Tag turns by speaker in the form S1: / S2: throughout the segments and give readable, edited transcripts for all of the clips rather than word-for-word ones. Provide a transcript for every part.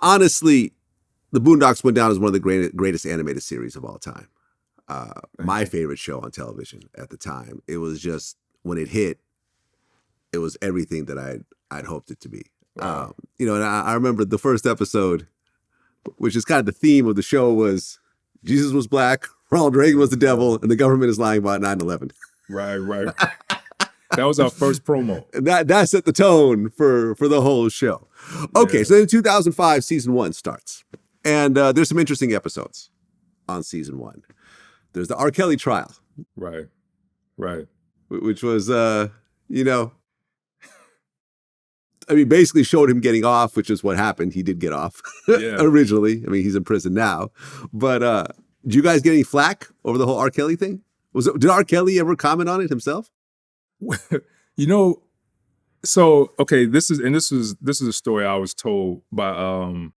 S1: Honestly, the Boondocks went down as one of the greatest animated series of all time. My favorite show on television at the time. It was just, when it hit, it was everything that I'd hoped it to be.
S2: Wow.
S1: And I remember the first episode, which is kind of the theme of the show, was Jesus was black, Ronald Reagan was the devil, and the government is lying about 9/11.
S2: Right. That was our first promo.
S1: That set the tone for the whole show. Okay,
S2: Yeah.
S1: so in 2005, season 1 starts. And there's some interesting episodes on season 1. There's the R. Kelly trial.
S2: Right.
S1: Which was, basically showed him getting off, which is what happened. He did get off originally. He's in prison now. But did you guys get any flack over the whole R. Kelly thing? Did R. Kelly ever comment on it himself?
S2: So okay, this is a story I was told by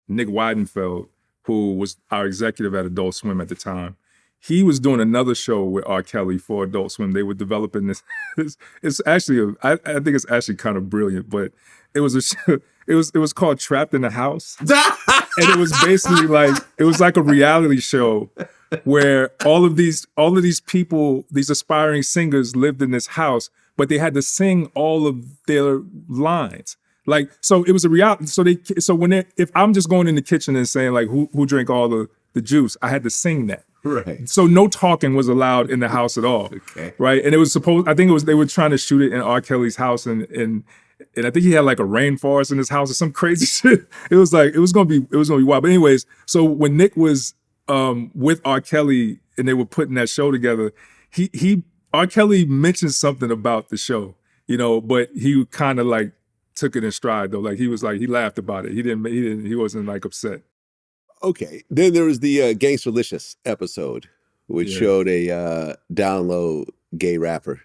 S2: Nick Weidenfeld, who was our executive at Adult Swim at the time. He was doing another show with R. Kelly for Adult Swim. They were developing this. It's actually, I think it's actually kind of brilliant, but it was a show, it was called Trapped in the House, and it was basically like a reality show where all of these people, these aspiring singers, lived in this house, but they had to sing all of their lines. So it was a reality. If I'm just going in the kitchen and saying like, who drank all the juice, I had to sing that.
S1: Right.
S2: So no talking was allowed in the house at all.
S1: Okay.
S2: Right. And they were trying to shoot it in R. Kelly's house, and I think he had like a rainforest in his house or some crazy shit. It was gonna be wild. But anyways, so when Nick was with R. Kelly and they were putting that show together, R. Kelly mentioned something about the show, but he kind of like took it in stride though. Like he laughed about it. He wasn't like upset.
S1: Okay. Then there was the Gangsterlicious episode, which showed a down low gay rapper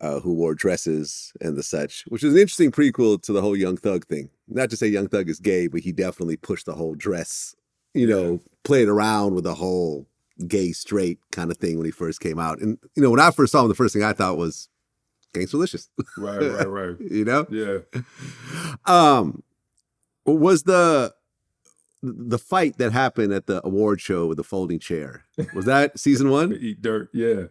S1: who wore dresses and the such, which is an interesting prequel to the whole Young Thug thing. Not to say Young Thug is gay, but he definitely pushed the whole dress, played around with the whole gay straight kind of thing when he first came out. And, when I first saw him, the first thing I thought was Gangsterlicious.
S2: Right.
S1: Yeah. Was the fight that happened at the award show with the folding chair, was that season 1?
S2: Eat dirt. Yeah.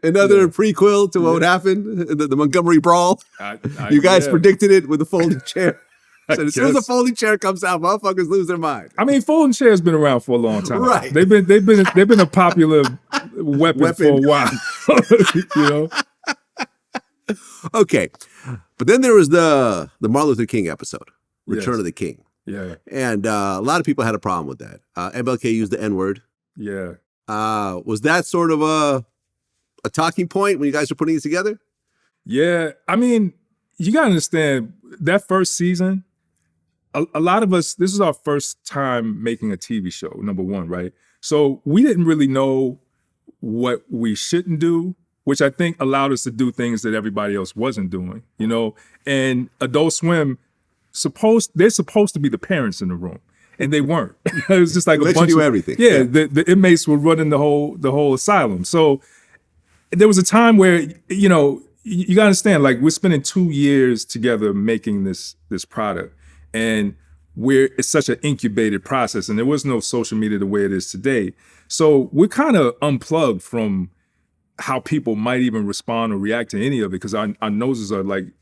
S1: Another prequel to what happened, the Montgomery brawl. You guys predicted it with the folding chair. So as soon as the folding chair comes out, motherfuckers lose their mind.
S2: Folding chair's been around for a long time.
S1: Right.
S2: They've been a popular weapon for a while.
S1: Okay. But then there was the Martin Luther King episode, Return of the King.
S2: Yeah.
S1: And a lot of people had a problem with that. MLK used the N-word.
S2: Yeah.
S1: Was that sort of a talking point when you guys were putting it together?
S2: Yeah. You got to understand, that first season, a lot of us, this is our first time making a TV show, number one, right? So we didn't really know what we shouldn't do, which I think allowed us to do things that everybody else wasn't doing, And Adult Swim, they're supposed to be the parents in the room, and they weren't. It was just like a bunch of
S1: everything.
S2: Yeah, the inmates were running the whole asylum. So there was a time where you gotta understand, like, we're spending 2 years together making this product, and it's such an incubated process, and there was no social media the way it is today. So we're kind of unplugged from how people might even respond or react to any of it, because our noses are like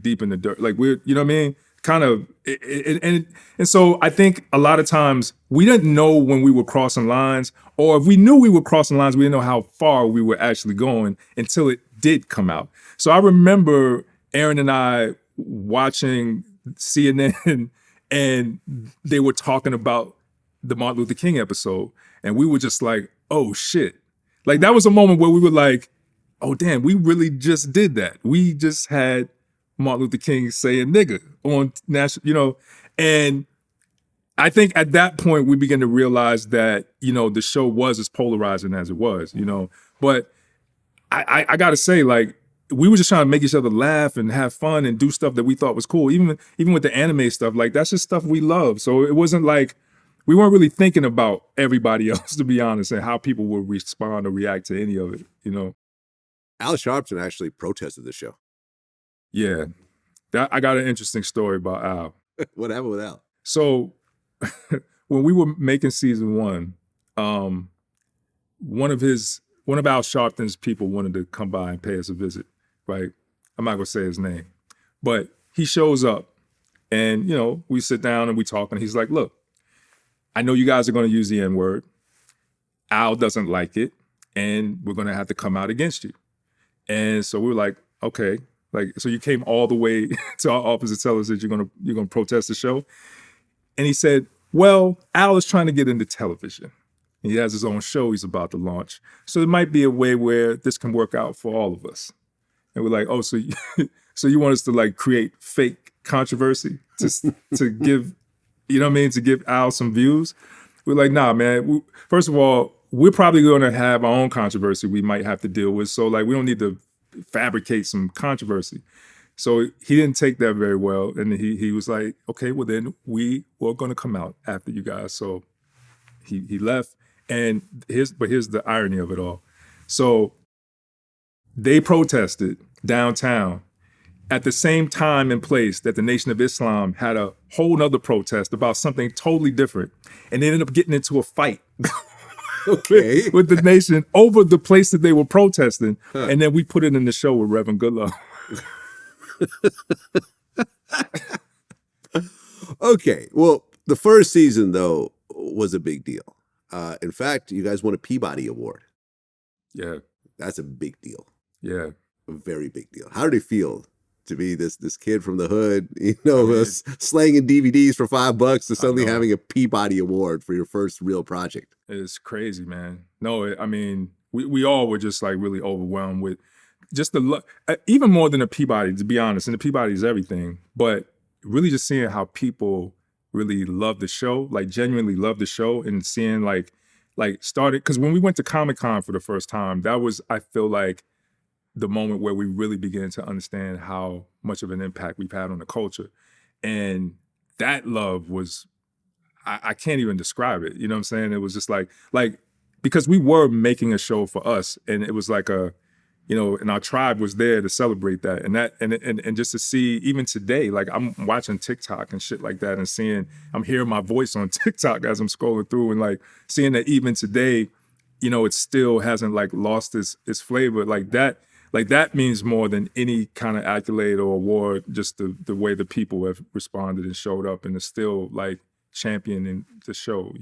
S2: deep in the dirt. Like, we're, you know what I mean? Kind of, and so I think a lot of times we didn't know when we were crossing lines, or if we knew we were crossing lines, we didn't know how far we were actually going until it did come out. So I remember Aaron and I watching CNN, and they were talking about the Martin Luther King episode, and we were just like, oh shit. Like, that was a moment where we were like, oh damn, we really just did that. We just had Martin Luther King saying nigga on national, and I think at that point we began to realize that, the show was as polarizing as it was, but I gotta say, like, we were just trying to make each other laugh and have fun and do stuff that we thought was cool. Even with the anime stuff, like, that's just stuff we love. So it wasn't like, we weren't really thinking about everybody else, to be honest, and how people would respond or react to any of it,
S1: Al Sharpton actually protested the show.
S2: Yeah. I got an interesting story about Al.
S1: What happened with Al?
S2: So when we were making season one, one of Al Sharpton's people wanted to come by and pay us a visit, right? I'm not gonna say his name, but he shows up and, we sit down and we talk and he's like, look, I know you guys are gonna use the N-word. Al doesn't like it and we're gonna have to come out against you. And so we were like, okay, so you came all the way to our office to tell us that you're gonna protest the show? And he said, well, Al is trying to get into television. He has his own show he's about to launch. So there might be a way where this can work out for all of us. And we're like, oh, so you want us to create fake controversy to give, to give Al some views? We're like, nah, man. First of all, we're probably going to have our own controversy we might have to deal with. So we don't need to fabricate some controversy. So he didn't take that very well. And he was like, okay, well then we were going to come out after you guys. So he left. And here's the irony of it all. So they protested downtown at the same time and place that the Nation of Islam had a whole nother protest about something totally different. And they ended up getting into a fight
S1: Okay.
S2: with the Nation over the place that they were protesting. Huh. And then we put it in the show with Reverend Goodlove.
S1: Okay. Well, the first season, though, was a big deal. In fact, you guys won a Peabody Award.
S2: Yeah.
S1: That's a big deal.
S2: Yeah.
S1: A very big deal. How did it feel to be this kid from the hood, slanging DVDs for $5 to suddenly having a Peabody Award for your first real project?
S2: It's crazy, man. No, I mean, we all were just really overwhelmed with just the even more than a Peabody, to be honest. And the Peabody is everything, but really just seeing how people really love the show, genuinely love the show, and seeing started, because when we went to Comic-Con for the first time, that was, I feel like, the moment where we really began to understand how much of an impact we've had on the culture. And that love was, I can't even describe it. You know what I'm saying? It was just because we were making a show for us, and it was and our tribe was there to celebrate that. And just to see, even today, I'm watching TikTok and shit like that and I'm hearing my voice on TikTok as I'm scrolling through and seeing that even today, it still hasn't lost its flavor. That means more than any kind of accolade or award, just the way the people have responded and showed up and is still championing the show,